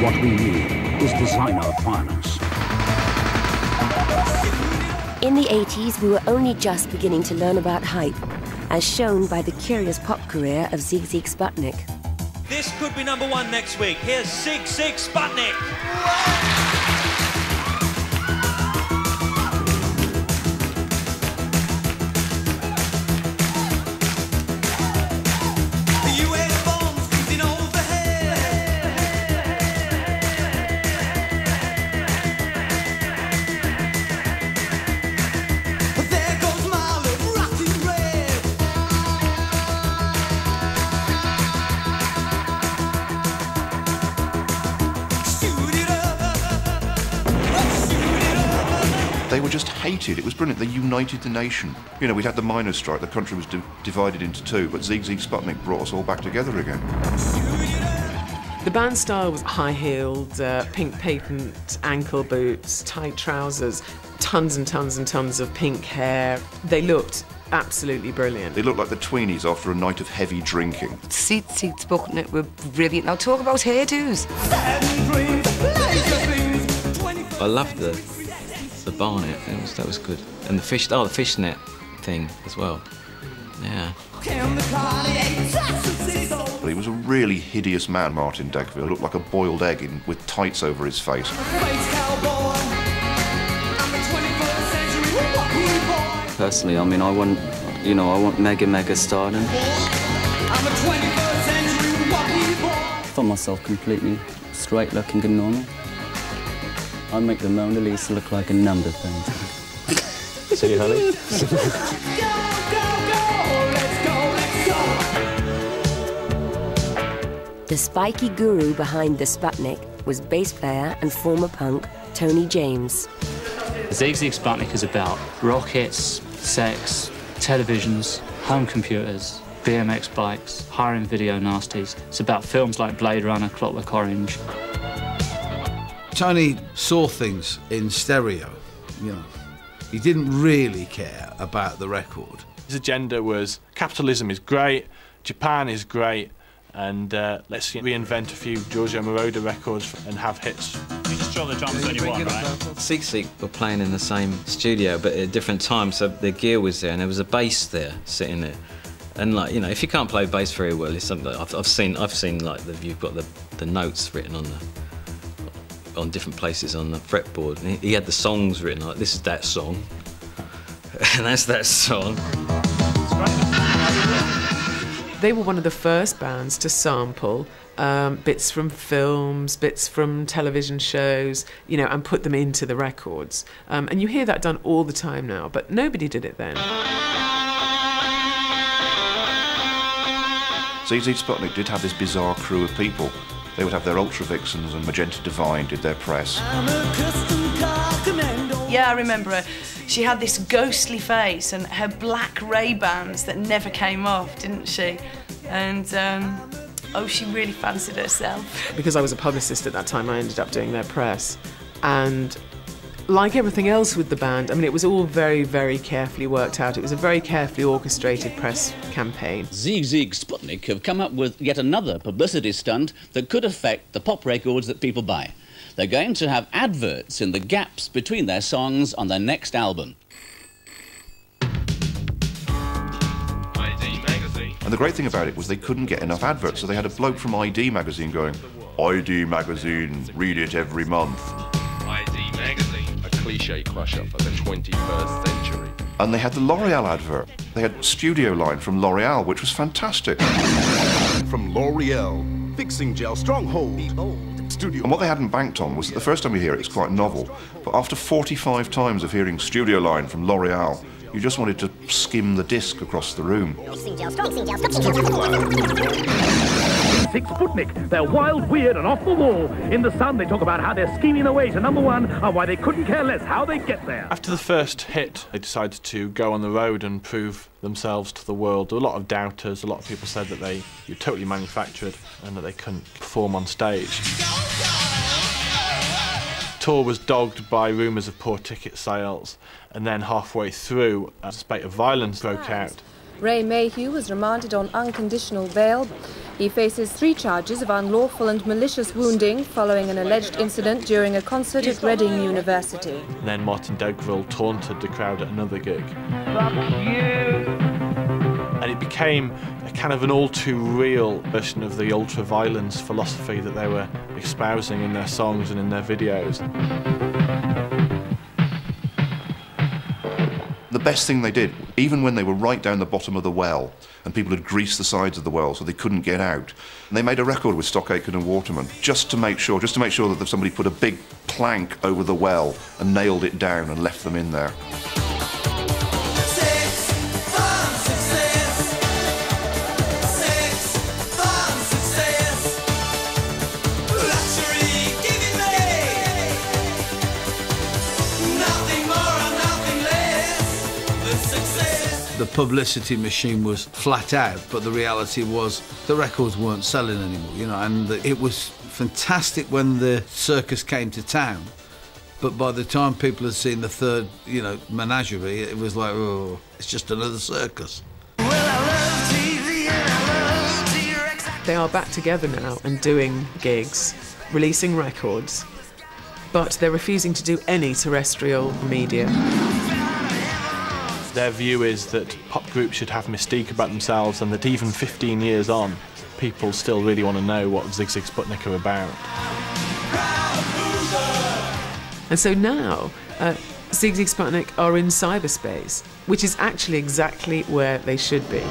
What we need is designer violence. In the 80s, we were only just beginning to learn about hype, as shown by the curious pop career of Sigue Sigue Sputnik. This could be #1 next week. Here's Sigue Sigue Sputnik. They were just hated. It was brilliant. They united the nation. You know, we'd had the miners' strike. The country was divided into two, but Sigue Sigue Sputnik brought us all back together again. The band style was high-heeled, pink patent ankle boots, tight trousers, tons and tons and tons of pink hair. They looked absolutely brilliant. They looked like the tweenies after a night of heavy drinking. Sigue Sigue Sputnik were brilliant. Now talk about hairdos. I loved the barnet. That was good, and the fishnet thing as well. Yeah. But he was a really hideous man, Martin Degville. Looked like a boiled egg with tights over his face. Personally, I mean, I want mega stardom. I find myself completely straight-looking and normal. I make the Mona Lisa look like a number painting. See you, honey. The spiky guru behind the Sputnik was bass player and former punk Tony James. Sigue Sigue Sputnik is about rockets, sex, televisions, home computers, BMX bikes, hiring video nasties. It's about films like Blade Runner, Clockwork Orange. Tony saw things in stereo, you know. He didn't really care about the record. His agenda was capitalism is great, Japan is great, and let's reinvent a few Giorgio Moroder records and have hits. You just draw the drums when you want, right? Sigue Sigue were playing in the same studio, but at different times, so the gear was there, and there was a bass there, sitting there. And like, you know, if you can't play bass very well, it's something that I've seen like you've got the notes written on different places on the fretboard. And he had the songs written, like, this is that song, and that's that song. They were one of the first bands to sample bits from films, bits from television shows, you know, and put them into the records. And you hear that done all the time now, but nobody did it then. Sigue Sigue Sputnik did have this bizarre crew of people. They would have their Ultra Vixens, and Magenta Divine did their press. Yeah, I remember her. She had this ghostly face and her black Ray-Bans that never came off, didn't she? And, oh, she really fancied herself. Because I was a publicist at that time, I ended up doing their press. And like everything else with the band, I mean, it was all very, very carefully worked out. It was a very carefully orchestrated press campaign. Sigue Sigue Sputnik have come up with yet another publicity stunt that could affect the pop records that people buy. They're going to have adverts in the gaps between their songs on their next album. And the great thing about it was they couldn't get enough adverts, so they had a bloke from ID magazine going, ID magazine, read it every month. ID magazine, a cliche crush-up of the 21st century. And they had the L'Oreal advert. They had Studio Line from L'Oreal, which was fantastic. From L'Oreal, fixing gel stronghold. And what they hadn't banked on was that the first time you hear it, it's quite novel. But after 45 times of hearing Studio Line from L'Oreal, you just wanted to skim the disc across the room. Sigue Sputnik, they're wild, weird, and off the wall. In the Sun, they talk about how they're scheming their way to #1 and why they couldn't care less how they get there. After the first hit, they decided to go on the road and prove themselves to the world. There were a lot of doubters. A lot of people said that they were totally manufactured and that they couldn't perform on stage. Tour was dogged by rumours of poor ticket sales, and then halfway through, a spate of violence broke out. Ray Mayhew was remanded on unconditional bail. He faces 3 charges of unlawful and malicious wounding following an alleged incident during a concert at Reading University. And then Martin Degrill taunted the crowd at another gig. And it became a kind of an all-too-real version of the ultra-violence philosophy that they were espousing in their songs and in their videos. The best thing they did, even when they were right down the bottom of the well and people had greased the sides of the well so they couldn't get out, and they made a record with Stock Aitken and Waterman just to make sure that somebody put a big plank over the well and nailed it down and left them in there. The publicity machine was flat out, but the reality was the records weren't selling anymore, and it was fantastic when the circus came to town, but by the time people had seen the third, menagerie, it was like, oh, it's just another circus. They are back together now and doing gigs, releasing records, but they're refusing to do any terrestrial media. Their view is that pop groups should have mystique about themselves, and that even 15 years on, people still really want to know what Sigue Sigue Sputnik are about. And so now, Sigue Sigue Sputnik are in cyberspace, which is actually exactly where they should be.